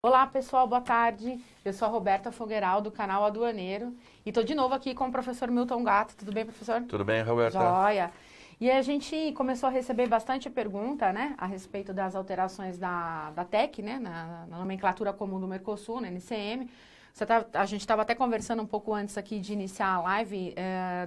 Olá pessoal, boa tarde. Eu sou a Roberta Fogueral do canal Aduaneiro e estou de novo aqui com o professor Milton Gatto. Tudo bem, professor? Tudo bem, Roberta? Joia. E a gente começou a receber bastante pergunta, né, a respeito das alterações da TEC, né, na nomenclatura comum do Mercosul, na NCM. A gente estava até conversando um pouco antes aqui de iniciar a live,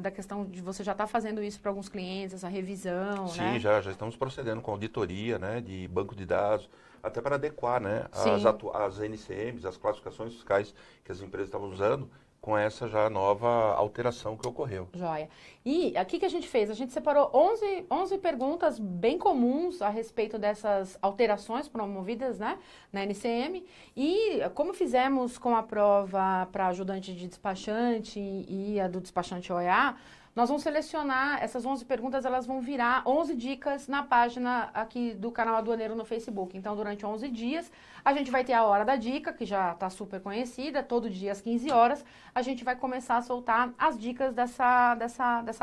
da questão de você já estar fazendo isso para alguns clientes, essa revisão, Sim, né? já estamos procedendo com auditoria, né, de banco de dados, até para adequar, né, Sim. as NCMs, as classificações fiscais que as empresas estavam usando, com essa já nova alteração que ocorreu. Joia. E aqui que a gente fez? A gente separou 11 perguntas bem comuns a respeito dessas alterações promovidas, né, na NCM. E como fizemos com a prova para ajudante de despachante e a do despachante OEA, nós vamos selecionar essas 11 perguntas, elas vão virar 11 dicas na página aqui do canal Aduaneiro no Facebook. Então, durante 11 dias, a gente vai ter a Hora da Dica, que já está super conhecida, todo dia às 15 horas, a gente vai começar a soltar as dicas dessa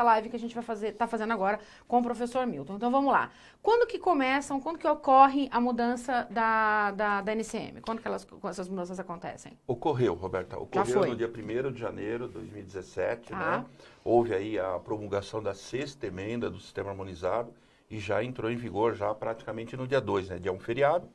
live que a gente tá fazendo agora com o professor Milton. Então, vamos lá. Quando que ocorre a mudança da NCM? Quando que essas mudanças acontecem? Ocorreu, Roberta, ocorreu no dia 1º de janeiro de 2017, né? Houve aí a promulgação da 6ª emenda do Sistema Harmonizado e já entrou em vigor já praticamente no dia 2, né? Dia 1 feriado,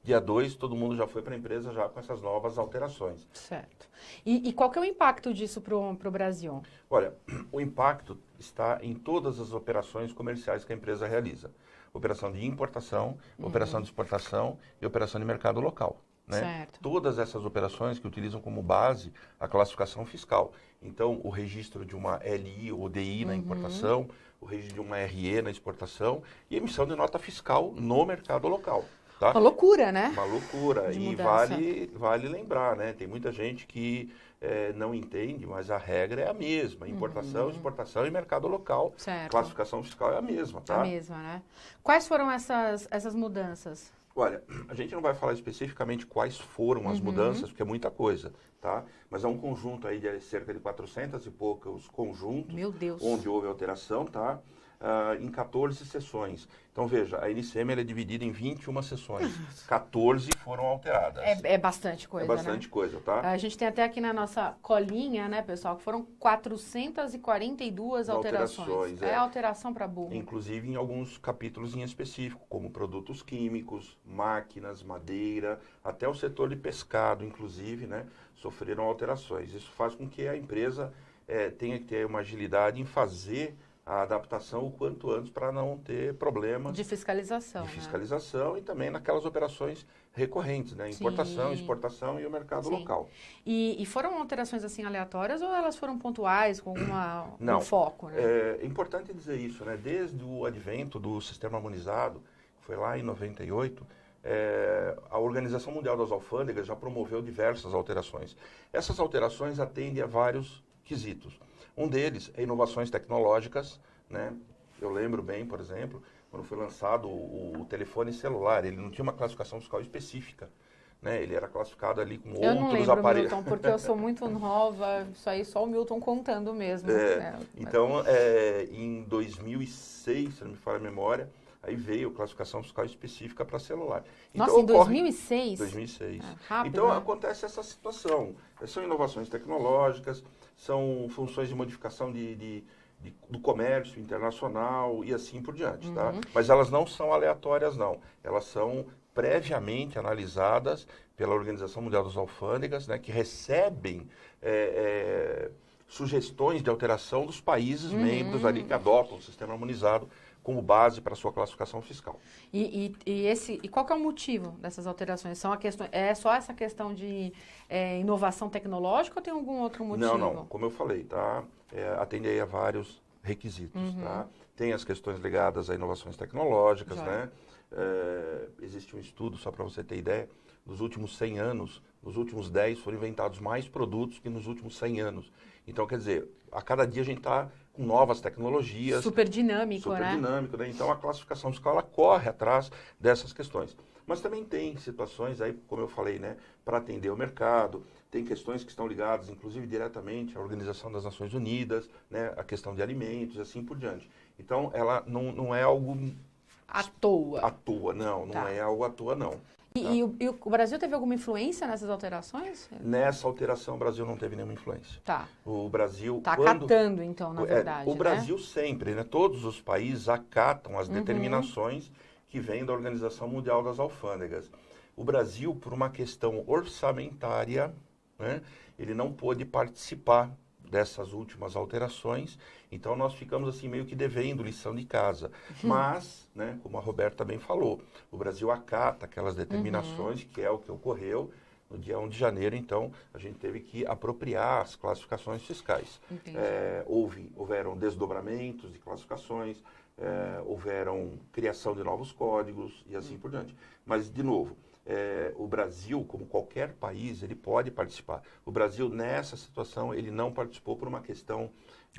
dia 2 todo mundo já foi para a empresa já com essas novas alterações. Certo. E qual que é o impacto disso para o Brasil? Olha, o impacto está em todas as operações comerciais que a empresa realiza. Operação de importação, operação de exportação e operação de mercado local. Né? Certo. Todas essas operações que utilizam como base a classificação fiscal. Então, o registro de uma LI ou DI na importação, o registro de uma RE na exportação e emissão de nota fiscal no mercado local. Tá? Uma loucura, né? Uma loucura. De E mudança. vale lembrar, né? Tem muita gente que não entende, mas a regra é a mesma. Importação, exportação e mercado local. Certo. Classificação fiscal é a mesma, tá? A mesma, né? Quais foram essas mudanças? Olha, a gente não vai falar especificamente quais foram as mudanças, porque é muita coisa, tá? Mas é um conjunto aí de cerca de 400 e poucos conjuntos. Meu Deus. Onde houve alteração, tá? Em 14 sessões. Então, veja, a NCM ela é dividida em 21 sessões. 14 foram alteradas. É bastante coisa, É bastante coisa, tá? A gente tem até aqui na nossa colinha, né, pessoal, que foram 442 alterações. É alteração para burro. Inclusive em alguns capítulos em específico, como produtos químicos, máquinas, madeira, até o setor de pescado, inclusive, né, sofreram alterações. Isso faz com que a empresa tenha que ter uma agilidade em fazer a adaptação o quanto antes para não ter problemas de fiscalização. De fiscalização, né? E também naquelas operações recorrentes, né? Importação, exportação e o mercado local. E foram alterações assim aleatórias ou elas foram pontuais, com um foco? Né? É importante dizer isso, né? Desde o advento do Sistema Harmonizado, que foi lá em 98, a Organização Mundial das Alfândegas já promoveu diversas alterações. Essas alterações atendem a vários quesitos. Um deles é inovações tecnológicas, né? Eu lembro bem, por exemplo, quando foi lançado o telefone celular, ele não tinha uma classificação fiscal específica, né? Ele era classificado ali com outros aparelhos. Milton, porque eu sou muito nova, isso aí só o Milton contando mesmo. Então, em 2006, se não me falha a memória, aí veio a classificação fiscal específica para celular. Nossa, então, em 2006? 2006. Rápido, então, né? acontece essa situação. São inovações tecnológicas, são funções de modificação do comércio internacional e assim por diante, tá? Mas elas não são aleatórias, não. Elas são previamente analisadas pela Organização Mundial das Alfândegas, né, que recebem sugestões de alteração dos países membros ali que adotam o sistema harmonizado como base para a sua classificação fiscal. E qual que é o motivo dessas alterações? É só essa questão de inovação tecnológica ou tem algum outro motivo? Não. Como eu falei, tá? Atende aí a vários requisitos, tá? Tem as questões ligadas a inovações tecnológicas, né? Existe um estudo, só para você ter ideia, nos últimos 100 anos, nos últimos 10 foram inventados mais produtos que nos últimos 100 anos. Então, quer dizer, a cada dia a gente está com novas tecnologias. Super dinâmico, né? Então, a classificação fiscal ela corre atrás dessas questões. Mas também tem situações aí, como eu falei, né, para atender o mercado, tem questões que estão ligadas, inclusive, diretamente à Organização das Nações Unidas, né, a questão de alimentos e assim por diante. Então, ela não é algo à toa. Não é algo à toa, não. E o Brasil teve alguma influência nessas alterações? Nessa alteração, o Brasil não teve nenhuma influência. Tá. O Brasil... Está acatando, então, na verdade, o Brasil sempre, né? Todos os países acatam as determinações que vêm da Organização Mundial das Alfândegas. O Brasil, por uma questão orçamentária, né, ele não pôde participar dessas últimas alterações, então nós ficamos assim meio que devendo lição de casa. Mas, né, como a Roberta bem falou, o Brasil acata aquelas determinações, que é o que ocorreu no dia 1 de janeiro, então a gente teve que apropriar as classificações fiscais. Houveram desdobramentos de classificações, houveram criação de novos códigos e assim por diante. Mas, de novo, o Brasil, como qualquer país, ele pode participar. O Brasil, nessa situação, ele não participou por uma questão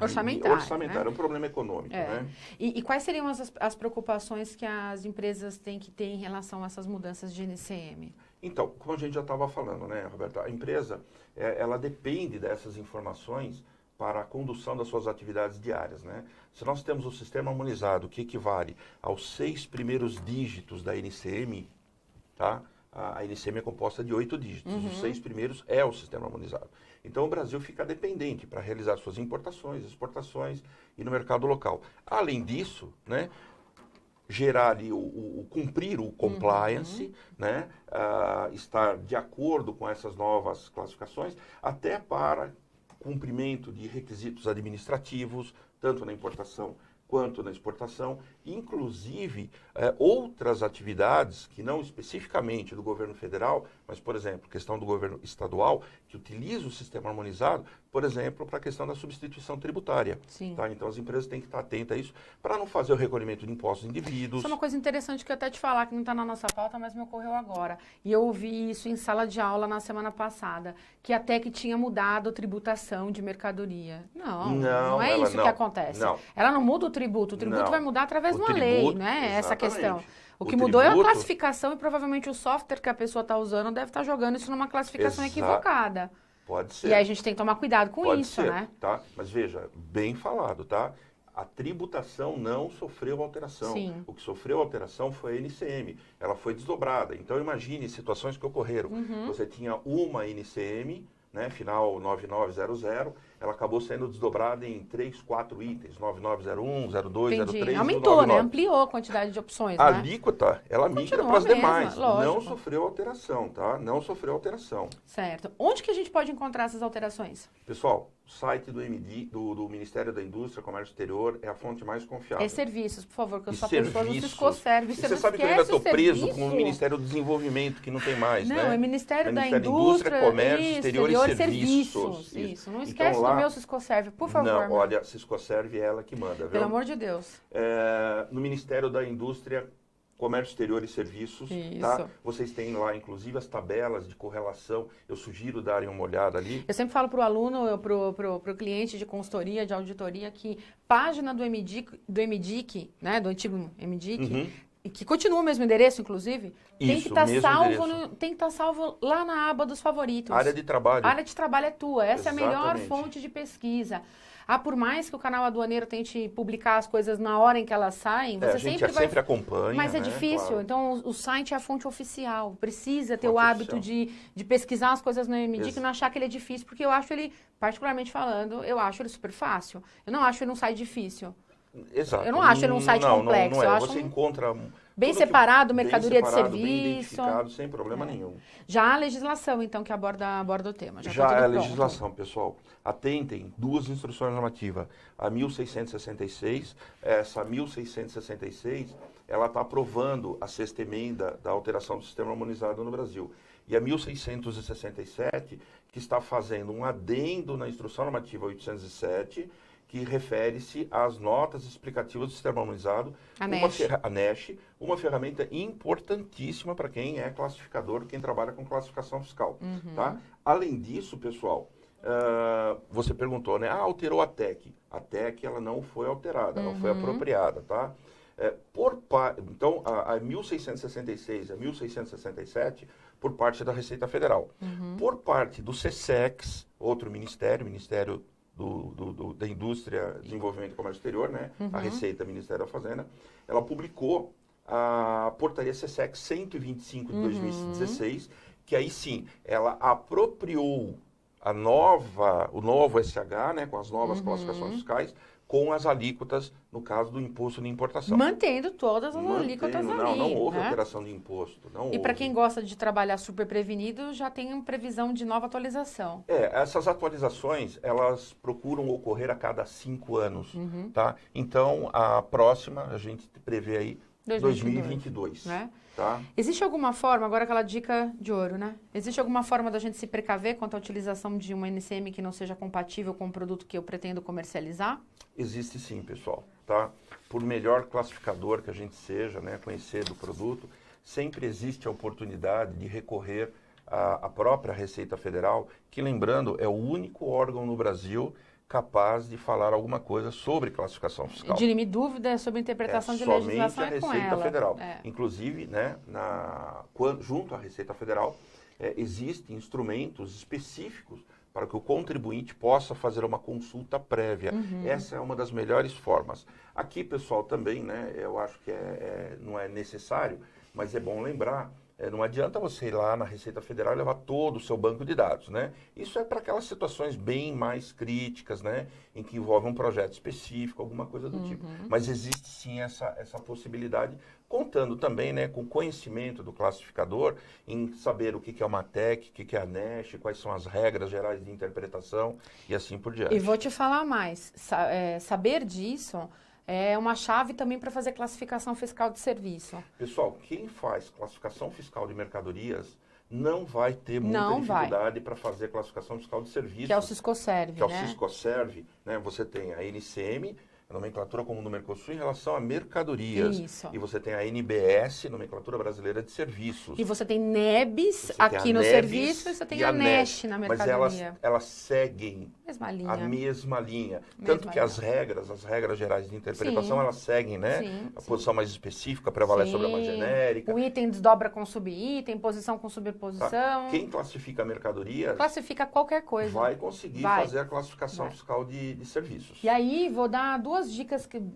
orçamentária, né? Um problema econômico. Né? E quais seriam as preocupações que as empresas têm que ter em relação a essas mudanças de NCM? Então, como a gente já estava falando, né, Roberta, a empresa, ela depende dessas informações para a condução das suas atividades diárias, né? Se nós temos o sistema harmonizado, que equivale aos 6 primeiros dígitos da NCM, tá? A NCM é composta de 8 dígitos. Os 6 primeiros é o sistema harmonizado. Então, o Brasil fica dependente para realizar suas importações, exportações e no mercado local. Além disso, né, gerar ali cumprir o compliance, né, estar de acordo com essas novas classificações, até para cumprimento de requisitos administrativos, tanto na importação quanto na exportação, inclusive outras atividades que não especificamente do governo federal, mas, por exemplo, questão do governo estadual, que utiliza o sistema harmonizado, por exemplo, para a questão da substituição tributária. Sim. Tá? Então, as empresas têm que estar atentas a isso, para não fazer o recolhimento de impostos indivíduos. Isso é uma coisa interessante que eu até te falar, que não está na nossa pauta, mas me ocorreu agora. E eu ouvi isso em sala de aula na semana passada, que até que tinha mudado a tributação de mercadoria. Não é isso que acontece. Não. Ela não muda o tributo vai mudar através de uma lei, né? Essa questão. O que mudou é a classificação e provavelmente o software que a pessoa está usando deve estar jogando isso numa classificação equivocada. Pode ser. E aí a gente tem que tomar cuidado com isso, né? Tá? Mas veja, bem falado, tá? A tributação não sofreu alteração. Sim. O que sofreu alteração foi a NCM. Ela foi desdobrada. Então, imagine situações que ocorreram. Você tinha uma NCM, né, final 9900, ela acabou sendo desdobrada em 3, 4 itens, 9901, 02, Entendi. 03 Aumentou, 99. né? Ampliou a quantidade de opções, A né? alíquota, ela migra para as demais. Não sofreu alteração, tá? Não sofreu alteração. Certo. Onde que a gente pode encontrar essas alterações? Pessoal, o site do MD, do Ministério da Indústria, Comércio Exterior, é a fonte mais confiável. É serviços, por favor, que eu sou a serviços. pessoa do Cisco Service. Você sabe que eu ainda estou preso com o Ministério do Desenvolvimento, que não tem mais, não, né? Não, é Ministério da Indústria, Comércio, Exterior e Serviços. Isso. Não esquece do meu Cisco Serve, por favor. Não, olha, a Cisco Serve é ela que manda, viu? Pelo amor de Deus. No Ministério da Indústria, Comércio Exterior e Serviços, tá? Vocês têm lá, inclusive, as tabelas de correlação. Eu sugiro darem uma olhada ali. Eu sempre falo para o aluno, para o cliente de consultoria, de auditoria, que página do MDIC, né, do antigo MDIC, que continua o mesmo endereço, inclusive, tem que estar salvo lá na aba dos favoritos. Área de trabalho. A área de trabalho é tua. Essa é a melhor fonte de pesquisa. Por mais que o canal aduaneiro tente publicar as coisas na hora em que elas saem, você sempre acompanha. Mas é difícil. Claro. Então, o site é a fonte oficial. Precisa ter o hábito de pesquisar as coisas no MDIC e não achar que ele é difícil, porque eu acho ele, particularmente falando, eu acho ele super fácil. Eu não acho ele um site difícil. Exato. Eu não acho ele um site complexo. Não é. Eu acho você encontra bem separado, mercadoria bem separado, de serviço. Bem identificado, sem problema nenhum. Já há legislação, então, que aborda o tema. Já é a legislação, pessoal. Atentem, 2 instruções normativas. A 1666, essa 1666, ela está aprovando a 6ª emenda da alteração do sistema harmonizado no Brasil. E a 1667, que está fazendo um adendo na instrução normativa 807, que refere-se às notas explicativas do sistema harmonizado, a NESH, uma ferramenta importantíssima para quem é classificador, quem trabalha com classificação fiscal. Tá? Além disso, pessoal, você perguntou, né? Alterou a TEC. A TEC ela não foi alterada, ela foi apropriada, tá? Então, a 1666 e a 1667, por parte da Receita Federal. Por parte do SESEX, outro Ministério da Indústria, Desenvolvimento e Comércio Exterior, né? A Receita, Ministério da Fazenda, ela publicou a portaria CSEC 125 de 2016, que aí sim, ela apropriou o novo SH, né, com as novas classificações fiscais, com as alíquotas, no caso do imposto de importação. Mantendo todas as alíquotas ali. Não houve né? alteração de imposto. E para quem gosta de trabalhar super prevenido, já tem previsão de nova atualização. Essas atualizações, elas procuram ocorrer a cada 5 anos, tá? Então, a próxima, a gente prevê aí 2022. Né? Tá? Existe alguma forma, agora aquela dica de ouro, né? Existe alguma forma da gente se precaver quanto à utilização de uma NCM que não seja compatível com o produto que eu pretendo comercializar? Existe sim, pessoal, tá? Por melhor classificador que a gente seja, né, conhecer do produto, sempre existe a oportunidade de recorrer à própria Receita Federal, que, lembrando, é o único órgão no Brasil capaz de falar alguma coisa sobre classificação fiscal. Dirime dúvida sobre interpretação de legislação é com ela. Somente a Receita Federal. Inclusive, né, junto à Receita Federal, existem instrumentos específicos para que o contribuinte possa fazer uma consulta prévia. Essa é uma das melhores formas. Aqui, pessoal, também, né, eu acho que não é necessário, mas é bom lembrar, não adianta você ir lá na Receita Federal e levar todo o seu banco de dados, né? Isso é para aquelas situações bem mais críticas, né? Em que envolve um projeto específico, alguma coisa do tipo. Mas existe sim essa possibilidade, contando também, né, com conhecimento do classificador, em saber o que é uma TEC, o que é a NESH, quais são as regras gerais de interpretação e assim por diante. E vou te falar mais, saber disso é uma chave também para fazer classificação fiscal de serviço. Pessoal, quem faz classificação fiscal de mercadorias não vai ter muita dificuldade para fazer classificação fiscal de serviços. Que é o Siscoserv, que é o Siscoserv, né? Você tem a NCM, a nomenclatura comum do Mercosul, em relação a mercadorias. Isso. E você tem a NBS, nomenclatura brasileira de serviços. E você tem NEBS aqui no serviço e você tem a NESH na mercadoria. Mas elas seguem a mesma linha. Tanto que as regras gerais de interpretação, elas seguem, né? A posição mais específica prevalece sobre a mais genérica. O item desdobra com subitem, posição com subposição. Tá. Quem classifica a mercadoria... Classifica qualquer coisa. Vai conseguir fazer a classificação fiscal de serviços. E aí, vou dar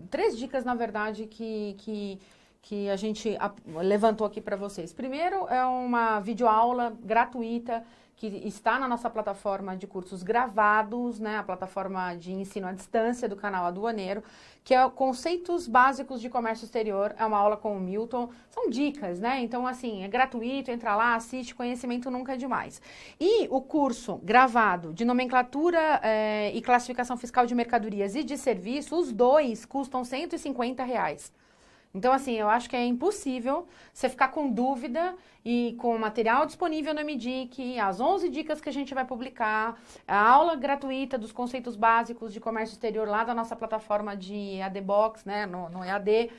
três dicas, na verdade, que a gente levantou aqui para vocês. Primeiro, é uma videoaula gratuita que está na nossa plataforma de cursos gravados, né, a plataforma de ensino à distância do canal Aduaneiro, que é Conceitos Básicos de Comércio Exterior, é uma aula com o Milton, são dicas, né, então assim, é gratuito, entra lá, assiste, conhecimento nunca é demais. E o curso gravado de nomenclatura e classificação fiscal de mercadorias e de serviços, os dois custam R$150. Então, assim, eu acho que é impossível você ficar com dúvida e com o material disponível no MDIC, as 11 dicas que a gente vai publicar, a aula gratuita dos conceitos básicos de comércio exterior lá da nossa plataforma de EAD Box, né, no EAD,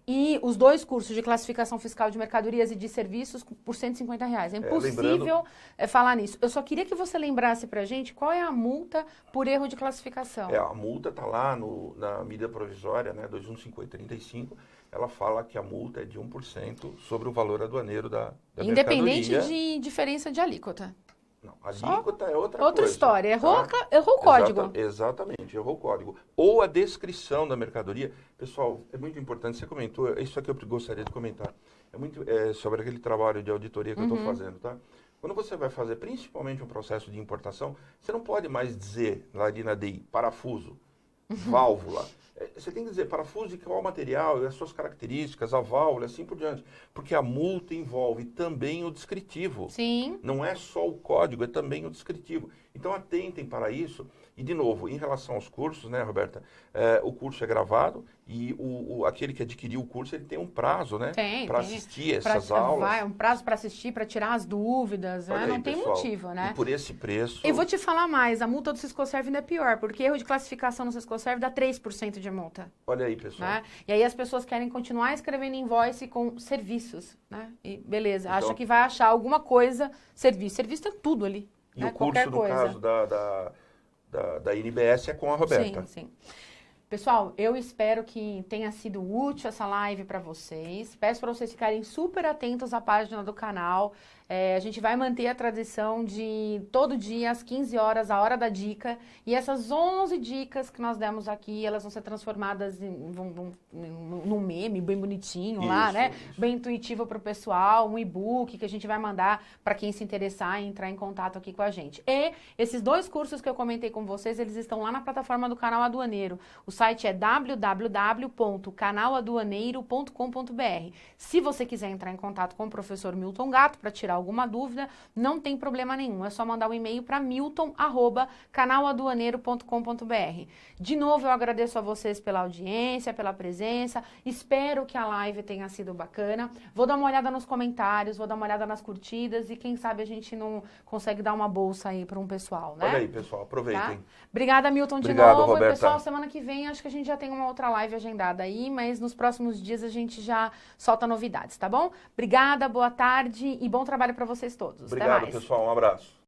e os dois cursos de classificação fiscal de mercadorias e de serviços por R$150. É impossível falar nisso. Eu só queria que você lembrasse pra gente qual é a multa por erro de classificação. A multa está lá na medida provisória, né, 215035. Ela fala que a multa é de 1% sobre o valor aduaneiro da Independente mercadoria. de diferença de alíquota. Não, a alíquota é outra coisa. História. Errou o código. Exatamente, errou o código. Ou a descrição da mercadoria. Pessoal, é muito importante, você comentou, isso aqui eu gostaria de comentar. É muito sobre aquele trabalho de auditoria que eu estou fazendo, tá? Quando você vai fazer principalmente um processo de importação, você não pode mais dizer, lá de NADI, parafuso, válvula. Você tem que dizer parafuso de qual material e as suas características, a válvula, assim por diante. Porque a multa envolve também o descritivo. Sim. Não é só o código, é também o descritivo. Então atentem para isso. E, de novo, em relação aos cursos, né, Roberta? O curso é gravado e aquele que adquiriu o curso, ele tem um prazo, né? Para assistir essas aulas. Um prazo para assistir, para tirar as dúvidas, né? Não tem motivo, né? E por esse preço... E vou te falar mais, a multa do Siscoserv ainda é pior, porque erro de classificação no Siscoserv dá 3% de multa. Olha aí, pessoal. Né? E aí as pessoas querem continuar escrevendo invoice com serviços, né? E beleza, então, acha que vai achar alguma coisa, serviço. Serviço tem tudo ali. E né? o curso, no caso da NBS, é com a Roberta. Sim, sim. Pessoal, eu espero que tenha sido útil essa live para vocês. Peço para vocês ficarem super atentos à página do canal. A gente vai manter a tradição de todo dia, às 15 horas, a hora da dica. E essas 11 dicas que nós demos aqui, elas vão ser transformadas num meme bem bonitinho lá, né? Isso. Bem intuitivo para o pessoal, um e-book que a gente vai mandar para quem se interessar e entrar em contato aqui com a gente. E esses 2 cursos que eu comentei com vocês, eles estão lá na plataforma do Canal Aduaneiro. O site é www.canaladuaneiro.com.br. Se você quiser entrar em contato com o professor Milton Gatto para tirar alguma dúvida, não tem problema nenhum. É só mandar um e-mail para milton@canaladuaneiro.com.br. De novo, eu agradeço a vocês pela audiência, pela presença. Espero que a live tenha sido bacana. Vou dar uma olhada nos comentários, vou dar uma olhada nas curtidas e quem sabe a gente não consegue dar uma bolsa aí para um pessoal, né? Olha aí, pessoal, aproveitem. Tá? Obrigada, Milton, de Obrigado, novo. Roberta. E, pessoal, semana que vem acho que a gente já tem uma outra live agendada aí, mas nos próximos dias a gente já solta novidades, tá bom? Obrigada, boa tarde e bom trabalho para vocês todos. Obrigado, Até mais. pessoal. Um abraço.